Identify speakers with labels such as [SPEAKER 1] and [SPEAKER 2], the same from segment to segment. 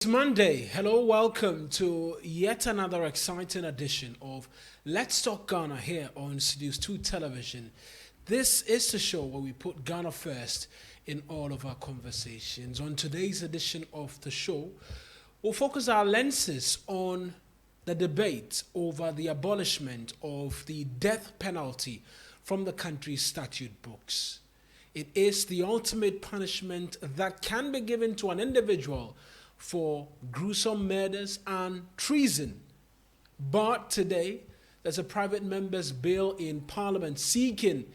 [SPEAKER 1] It's Monday. Hello, welcome to yet another exciting edition of Let's Talk Ghana here on Seduce 2 Television. This is the show where we put Ghana first in all of our conversations. On today's edition of the show, we'll focus our lenses on the debate over the abolishment of the death penalty from the country's statute books. It is the ultimate punishment that can be given to an individual for gruesome murders and treason. But today, there's a private member's bill in Parliament seeking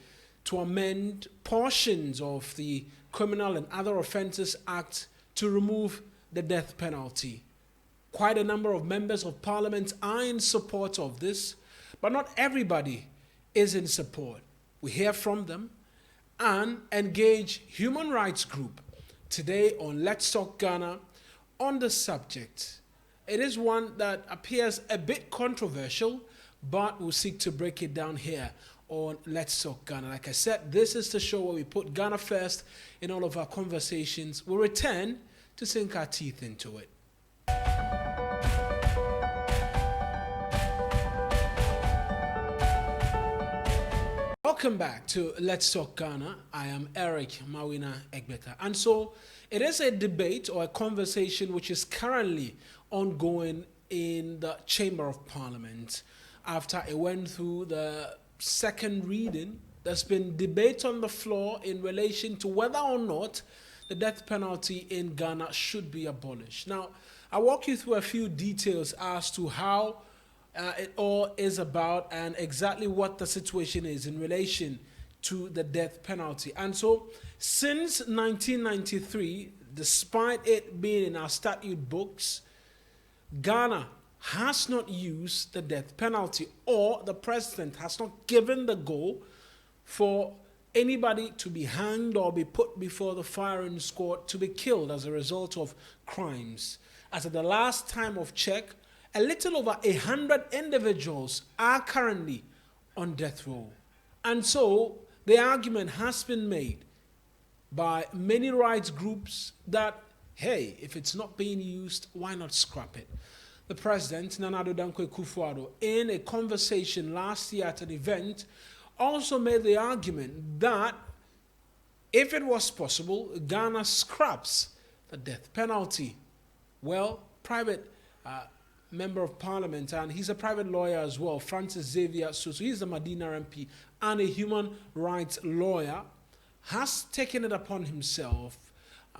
[SPEAKER 1] to amend portions of the Criminal and Other Offences Act to remove the death penalty. Quite a number of members of Parliament are in support of this, but not everybody is in support. We hear from them and engage human rights group today on Let's Talk Ghana on the subject. It is one that appears a bit controversial, but we'll seek to break it down here on Let's Talk Ghana. Like I said, this is the show where we put Ghana first in all of our conversations. We'll return to sink our teeth into it. Welcome back to Let's Talk Ghana. I am Eric Mawina Egbeta. And so it is a debate or a conversation which is currently ongoing in the Chamber of Parliament. After it went through the second reading, there's been debate on the floor in relation to whether or not the death penalty in Ghana should be abolished. Now, I'll walk you through a few details as to how it all is about and exactly what the situation is in relation to the death penalty. And so, since 1993, despite it being in our statute books, Ghana has not used the death penalty, or the president has not given the go for anybody to be hanged or be put before the firing squad to be killed as a result of crimes. As at the last time of check, a little over 100 individuals are currently on death row. And so the argument has been made by many rights groups that, hey, if it's not being used, why not scrap it? The president, Nana Addo Dankwa Akufo-Addo, in a conversation last year at an event, also made the argument that if it was possible, Ghana scraps the death penalty. Well, private member of parliament, and he's a private lawyer as well, Francis Xavier Susu, he's the Medina MP and a human rights lawyer, has taken it upon himself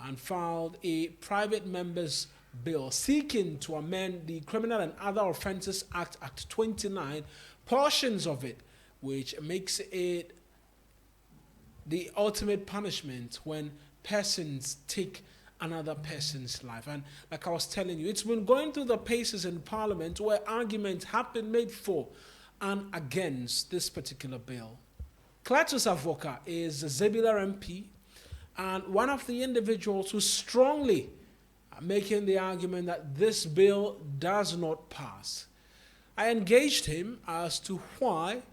[SPEAKER 1] and filed a private member's bill seeking to amend the Criminal and Other Offences Act, Act 29, portions of it, which makes it the ultimate punishment when persons take another person's life. And like I was telling you, it's been going through the paces in Parliament where arguments have been made for and against this particular bill. Cletus Avoka is a Zebula MP and one of the individuals who strongly are making the argument that this bill does not pass. I engaged him as to why,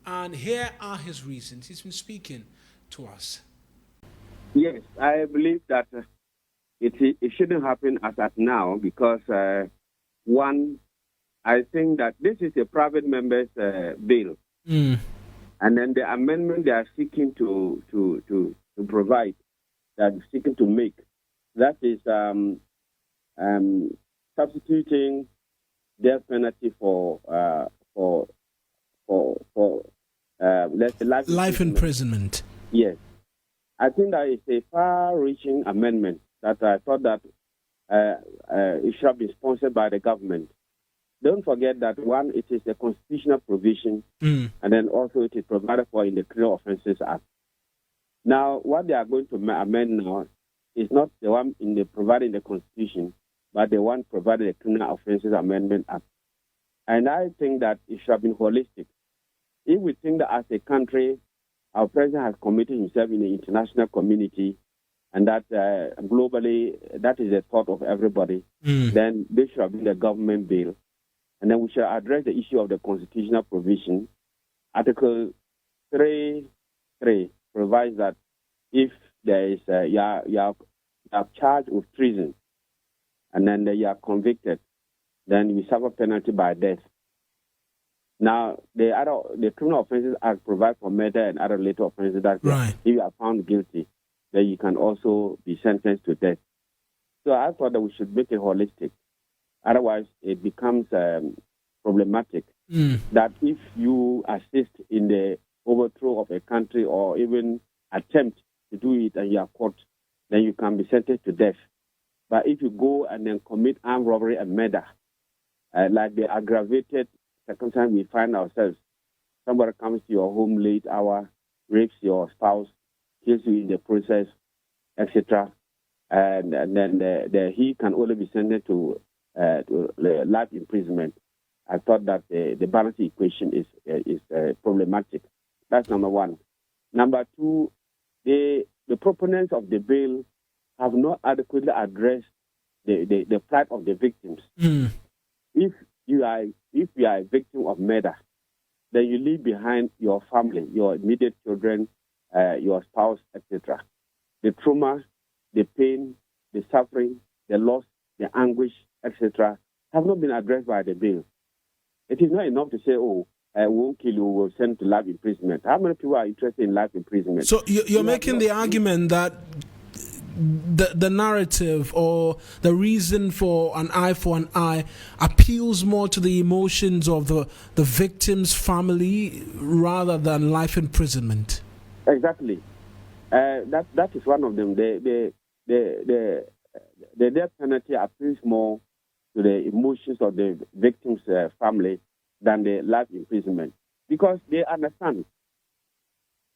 [SPEAKER 1] and here are his reasons. He's been speaking to us.
[SPEAKER 2] Yes, I believe that it shouldn't happen as at now because, one, I think that this is a private member's bill. And then the amendment they are seeking to provide, that seeking to make, that is substituting death penalty for let's say
[SPEAKER 1] life imprisonment.
[SPEAKER 2] Yes. I think that is a far-reaching amendment that I thought that it should have been sponsored by the government. Don't forget that, one, it is a constitutional provision, and then also it is provided for in the Criminal Offences Act. Now, what they are going to amend now is not the one provided in the Constitution, but the one provided in the Criminal Offences Amendment Act. And I think that it should have been holistic. If we think that as a country, our president has committed himself in the international community, and that globally, that is the thought of everybody, then this should have been the government bill. And then we should address the issue of the constitutional provision. Article 3.3 provides that if there is you are charged with treason, and then you are convicted, then you suffer penalty by death. Now, the Criminal Offences Act provides for murder and other related offences that if you are found guilty, then you can also be sentenced to death. So I thought that we should make it holistic. Otherwise, it becomes problematic that if you assist in the overthrow of a country or even attempt to do it and you are caught, then you can be sentenced to death. But if you go and then commit armed robbery and murder, like the aggravated circumstance we find ourselves, somebody comes to your home late hour, rapes your spouse, kills you in the process, etc., and then he can only be sentenced to life imprisonment. I thought that the balance equation is problematic. That's number one. Number two, the proponents of the bill have not adequately addressed the plight of the victims. If you are a victim of murder, then you leave behind your family, your immediate children, your spouse, etc. The trauma, the pain, the suffering, the loss, the anguish, etc., have not been addressed by the bill. It is not enough to say, we won't kill you, we'll send to life imprisonment. How many people are interested in life imprisonment?
[SPEAKER 1] So you're making the argument that the narrative or the reason for an eye for an eye appeals more to the emotions of the victim's family rather than life imprisonment.
[SPEAKER 2] Exactly. That is one of them. The death penalty appeals more to the emotions of the victim's family than the life imprisonment, because they understand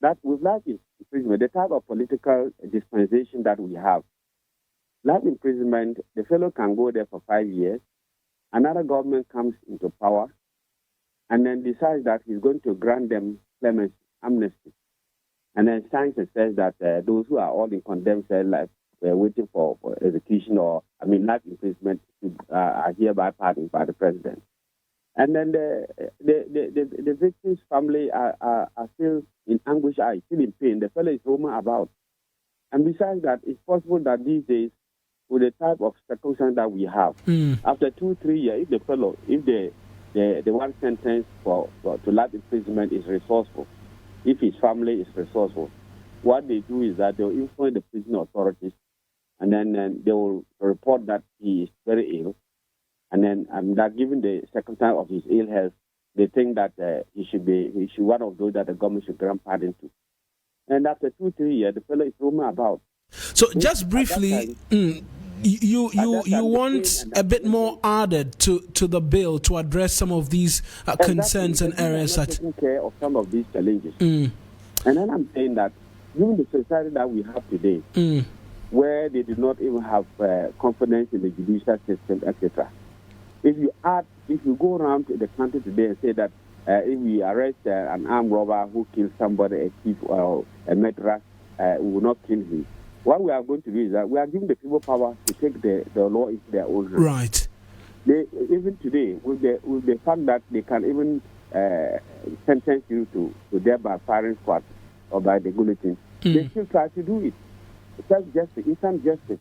[SPEAKER 2] that with life imprisonment, the type of political dispensation that we have, life imprisonment, the fellow can go there for 5 years, another government comes into power, and then decides that he's going to grant them clemency, amnesty. And then signs and says that those who are all in condemned cell life were waiting for execution life imprisonment are hereby pardoned by the president. And then the victim's family are still in anguish, are still in pain. The fellow is roaming about. And besides that, it's possible that these days, with the type of circumstance that we have, after 2-3 years, if the one sentenced to life imprisonment is resourceful, if his family is resourceful, what they do is that they'll inform the prison authorities, and then they will report that he is very ill. And then that given the circumstance of his ill health, they think that he should one of those that the government should grant pardon to. And after 2-3 years, the fellow is roaming about.
[SPEAKER 1] So just briefly, you want a bit more added to the bill to address some of these concerns and areas such.
[SPEAKER 2] Taking care of some of these challenges. And then I'm saying that given the society that we have today, where they do not even have confidence in the judicial system, etc. If you go around the country today and say that if we arrest an armed robber who kills somebody, a thief or a murderer, we will not kill him. What we are going to do is that we are giving the people power to take the law into their own hands.
[SPEAKER 1] Right.
[SPEAKER 2] Even today, with the fact that they can even sentence you to death by firing squad or by the guillotine, they still try to do it. It's justice, instant justice,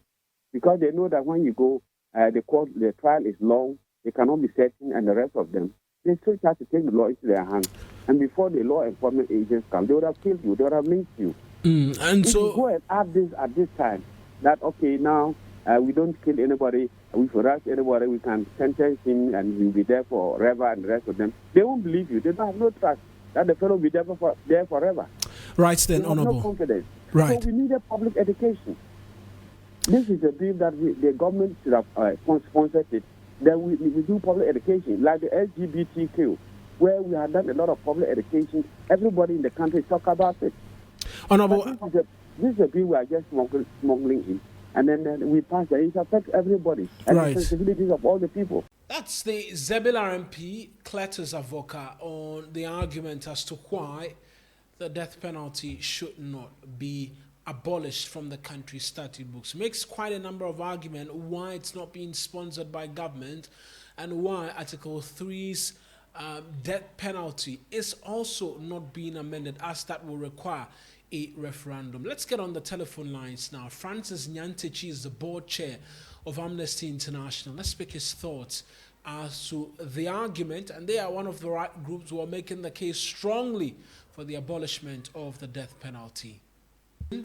[SPEAKER 2] because they know that when you go, the trial is long, they cannot be certain, and the rest of them, they still try to take the law into their hands. And before the law enforcement agents come, they would have killed you, they would have lynched you.
[SPEAKER 1] And
[SPEAKER 2] if
[SPEAKER 1] so
[SPEAKER 2] you go and add this at this time, that okay, now we don't kill anybody, if we arrest anybody, we can sentence him and he'll be there forever, and the rest of them, they won't believe you. They don't have no trust that the fellow will be there forever.
[SPEAKER 1] Right then, Honorable.
[SPEAKER 2] No confidence.
[SPEAKER 1] Right.
[SPEAKER 2] So we need a public education. This is a bill that the government should have sponsored it. Then we do public education, like the LGBTQ, where we have done a lot of public education. Everybody in the country talk about it.
[SPEAKER 1] Honorable,
[SPEAKER 2] this is a bill we are just smuggling in, and then we pass it. It affects everybody and the sensibilities of all the people.
[SPEAKER 1] That's the Zebil RMP, Cletus Avoka, on the argument as to why the death penalty should not be abolished from the country's statute books. Makes quite a number of arguments why it's not being sponsored by government and why Article 3's death penalty is also not being amended, as that will require a referendum. Let's get on the telephone lines now. Francis Nyantechi is the board chair of Amnesty International. Let's pick his thoughts as to the argument, and they are one of the right groups who are making the case strongly for the abolishment of the death penalty.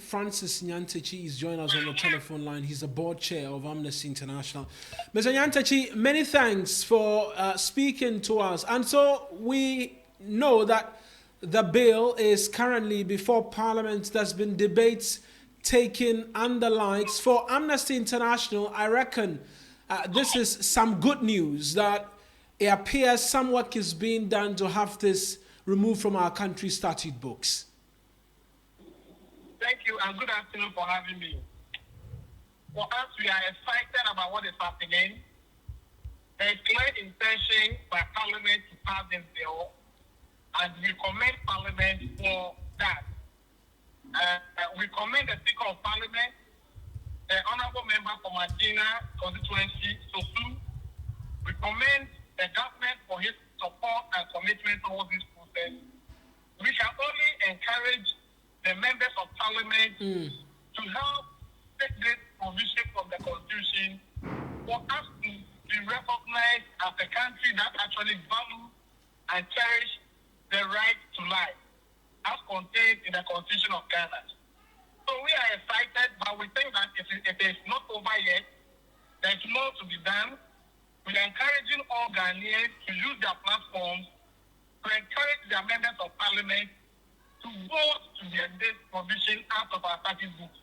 [SPEAKER 1] Francis Nyantechi is joining us on the telephone line. He's the board chair of Amnesty International. Mr. Nyantechi, many thanks for speaking to us. And so we know that the bill is currently before Parliament. There's been debates taken and the likes. For Amnesty International, I reckon this is some good news that it appears some work is being done to have this removed from our country's statute books.
[SPEAKER 3] Thank you, and good afternoon for having me. For us, we are excited about what is happening. There is clear intention by Parliament to pass this bill, and we commend Parliament for that. We commend the Speaker of Parliament, the Honourable Member for Medina constituency, Sosu. We commend the government for his support and commitment towards this process. We can only encourage the members of Parliament to help take this provision from the Constitution for us to be recognized as a country that actually values and cherish the right to life, as contained in the Constitution of Ghana. So we are excited, but we think that it is not over yet. There is more to be done. We are encouraging all Ghanaians to use their platforms to encourage their members of Parliament to vote to get this provision out of our statute books.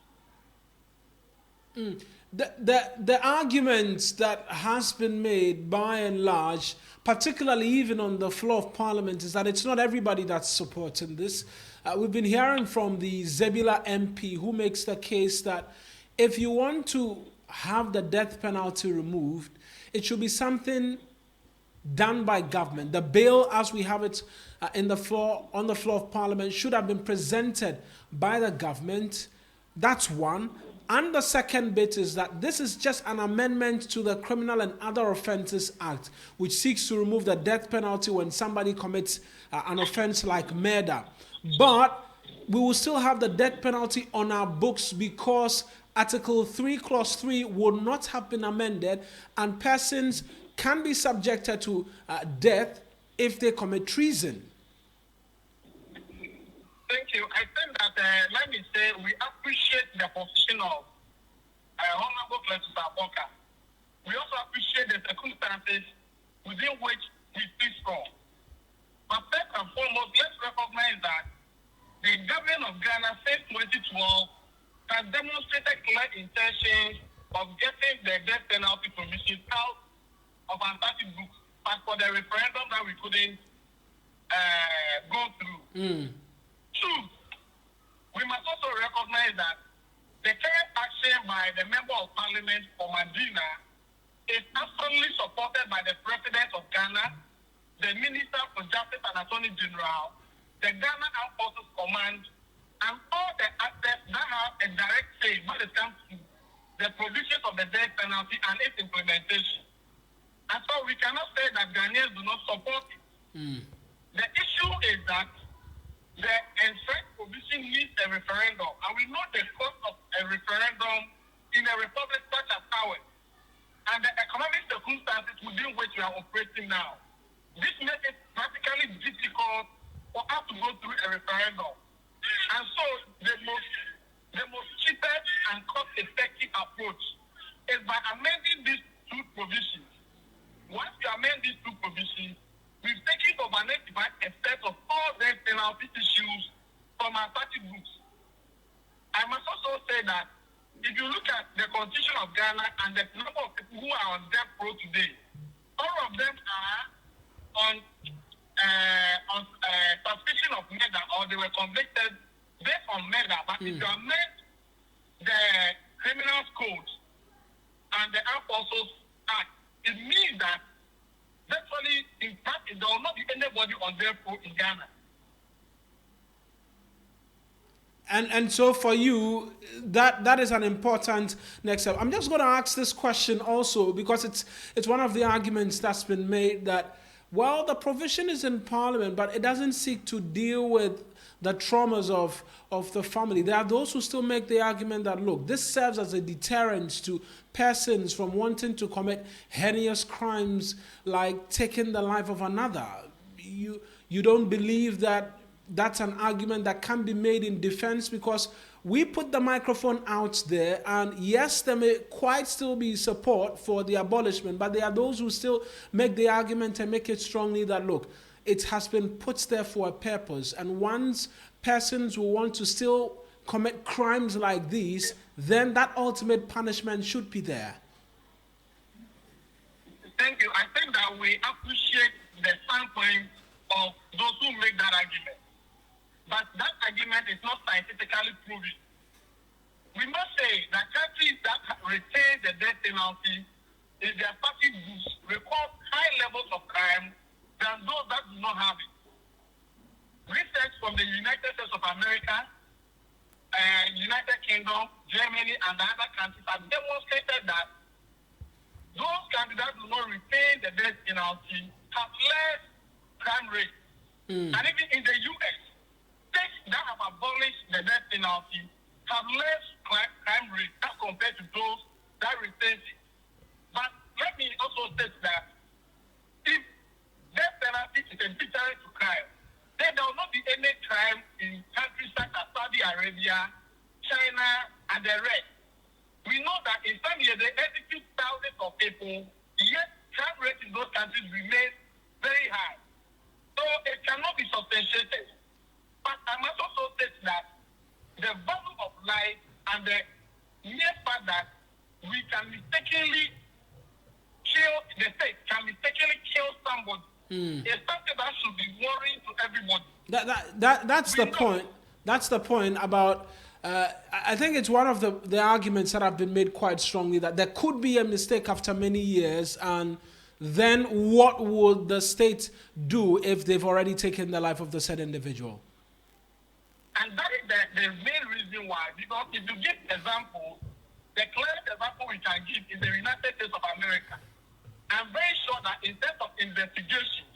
[SPEAKER 1] The arguments that has been made by and large, particularly even on the floor of Parliament, is that it's not everybody that's supporting this. We've been hearing from the Zebula MP who makes the case that if you want to have the death penalty removed, it should be something done by government. The bill, as we have it on the floor of Parliament, should have been presented by the government. That's one. And the second bit is that this is just an amendment to the Criminal and Other Offences Act, which seeks to remove the death penalty when somebody commits an offence like murder. But we will still have the death penalty on our books because Article 3, Clause 3 would not have been amended, and persons can be subjected to death if they commit treason.
[SPEAKER 3] Thank you. I think that, let me say, we appreciate the position of Honorable Cletus Aboka. We also appreciate the circumstances within which he speaks from. But first and foremost, let's recognize that the government of Ghana since 2012 has demonstrated clear intentions of getting the death penalty provision out of our statute books, but for the referendum that we couldn't go through. Two, we must also recognize that the current action by the Member of Parliament for Medina is absolutely supported by the President of Ghana, the Minister for Justice and Attorney General, the Ghana Armed Forces Command, and all the actors that have a direct say when it comes to the provisions of the death penalty and its implementation. And so we cannot say that Ghanaians do not support it. The issue is that the enshrined provision needs a referendum, and we know the cost of a referendum in a republic such as ours and the economic circumstances within which we are operating now. This makes it practically difficult for us to go through a referendum. And so the most cheapest and cost-effective approach is by amending these two provisions. Once you amend these two provisions, we've taken over 95% of all death penalty issues from our statute books. I must also say that if you look at the Constitution of Ghana and the number of people who are on death row today, all of them are on suspicion of murder, or they were convicted based on murder. But if you amend the Criminal Code and the Armed Forces Act, it means that virtually, in fact, there will not be anybody on death row in Ghana.
[SPEAKER 1] And so for you, that is an important next step. I'm just going to ask this question also because it's one of the arguments that's been made that Well, the provision is in Parliament, but it doesn't seek to deal with the traumas of the family. There are those who still make the argument that, look, this serves as a deterrent to persons from wanting to commit heinous crimes like taking the life of another. You don't believe that that's an argument that can be made in defense, because we put the microphone out there, and yes, there may quite still be support for the abolishment, but there are those who still make the argument and make it strongly that, look, it has been put there for a purpose, and once persons who want to still commit crimes like these, then that ultimate punishment should be there.
[SPEAKER 3] Thank you. I think that we appreciate the standpoint of those who make that argument. But that argument is not scientifically proven. We must say that countries that retain the death penalty in their statute books record high levels of crime than those that do not have it. Research from the United States of America, United Kingdom, Germany, and the other countries have demonstrated that those countries that do not retain the death penalty have less crime rates. And even in the U.S., states that have abolished the death penalty have less crime rate as compared to those that retain it. But let me also state that if death penalty is a deterrent to crime, then there will not be any crime in countries such as Saudi Arabia, China, and the rest. We know that in some years they execute thousands of people, yet crime rate in those countries remains very high. So it cannot be substantiated. But I must also state that the value of life and the mere fact that we can mistakenly kill, the state can mistakenly kill somebody is something that should be worrying to everybody.
[SPEAKER 1] That's the point. That's the point about. I think it's one of the arguments that have been made quite strongly, that there could be a mistake after many years, and then what would the state do if they've already taken the life of the said individual?
[SPEAKER 3] And that is the main reason why. Because if you give example, the clearest example we can give is the United States of America. I'm very sure that in terms of investigations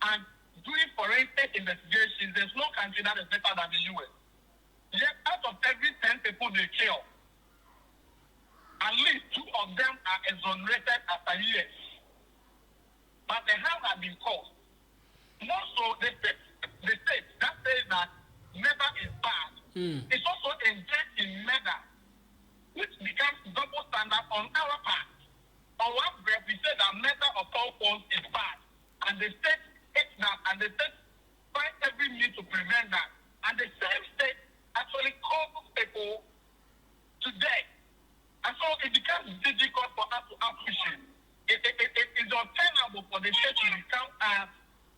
[SPEAKER 3] and doing forensic investigations, there's no country that is better than the U.S. Yet out of every 10 people they kill, at least 2 of them are exonerated after years. But the harm has been caused. More so, the state that says that murder is bad. It's also engaged in murder, which becomes double standard on our part. On one breath, we say that murder of all forms is bad, and the state hates that, and the state finds every means to prevent that. And the same state actually causes people to death. And so it becomes difficult for us to appreciate. It is untenable for the state to become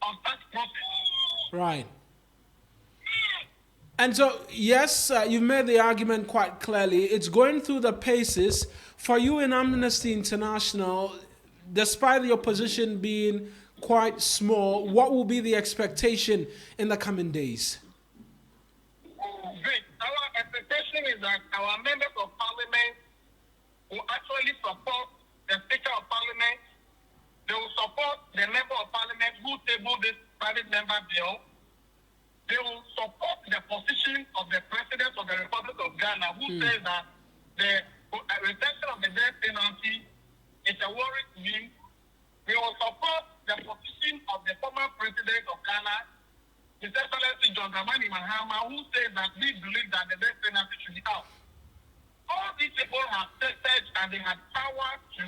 [SPEAKER 3] on such process.
[SPEAKER 1] Right. And so, yes, you made the argument quite clearly. It's going through the paces. For you in Amnesty International, despite your position being quite small, what will be the expectation in the coming days?
[SPEAKER 3] Great. Our expectation is that our members of parliament will actually support the Speaker of Parliament. They will support the member of parliament who tabled this private member bill. They will support the position of the President of the Republic of Ghana, who says that the retention of the death penalty is a worry to him. We will support the position of the former President of Ghana, His Excellency John Dramani Mahama, who says that we believe that the death penalty should be out. All these people have tested and they had power to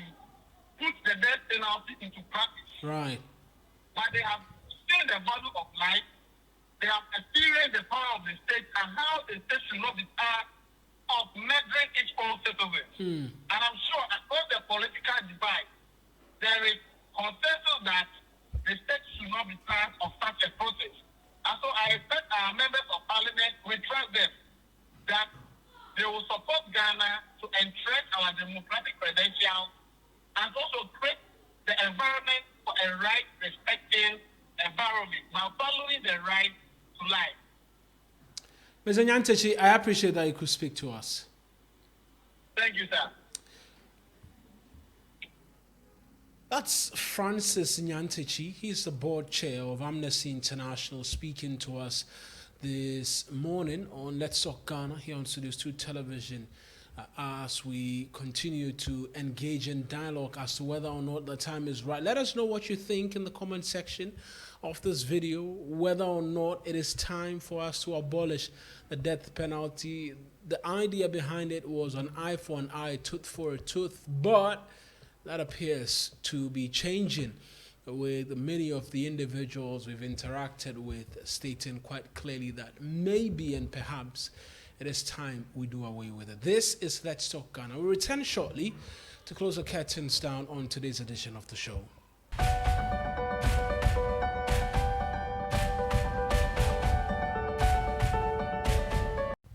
[SPEAKER 3] put the death penalty into practice.
[SPEAKER 1] Right.
[SPEAKER 3] But they have seen the value of life. They have experienced the power of the state and how the state should not be part of murdering its own citizens. And I'm sure across the political divide, there is consensus that the state should not be part of such a process. And so I expect our members of parliament, we trust them, that they will support Ghana to entrench our democratic credentials and also create the environment for a right-respecting environment while following the right to life.
[SPEAKER 1] Mr. Nyantechi, I appreciate that you could speak to us.
[SPEAKER 3] Thank you, sir.
[SPEAKER 1] That's Francis Nyantechi. He's the board chair of Amnesty International, speaking to us this morning on Let's Talk Ghana here on Studios 2 Television, as we continue to engage in dialogue as to whether or not the time is right. Let us know what you think in the comment section of this video, whether or not it is time for us to abolish the death penalty. The idea behind it was an eye for an eye, tooth for a tooth, but that appears to be changing, with many of the individuals we've interacted with stating quite clearly that maybe and perhaps it is time we do away with it. This is Let's Talk Ghana. We'll return shortly to close the curtains down on today's edition of the show.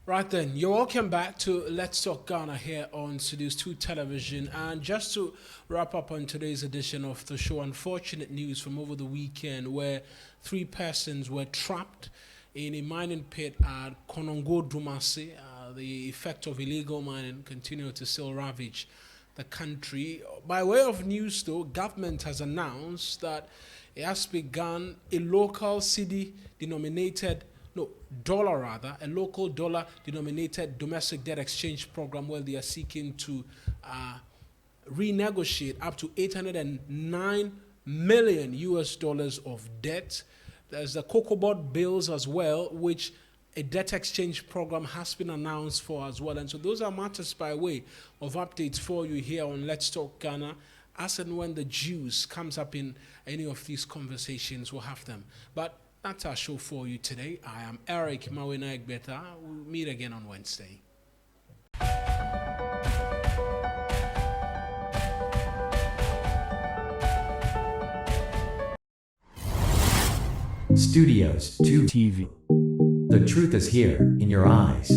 [SPEAKER 1] Right then, you're welcome back to Let's Talk Ghana here on Studios 2 Television. And just to wrap up on today's edition of the show, unfortunate news from over the weekend where 3 persons were trapped in a mining pit at Konongo Dumasi. The effect of illegal mining continue to still ravage the country. By way of news though, government has announced that it has begun a local cedi denominated a local dollar denominated domestic debt exchange program where they are seeking to renegotiate up to $809 million of debt. There's the COCOBOD bills as well, which a debt exchange program has been announced for as well. And so those are matters by way of updates for you here on Let's Talk Ghana. As and when the juice comes up in any of these conversations, we'll have them. But that's our show for you today. I am Eric Mawina Egbeta. We'll meet again on Wednesday.
[SPEAKER 4] Studios 2 TV. The truth is here in your eyes.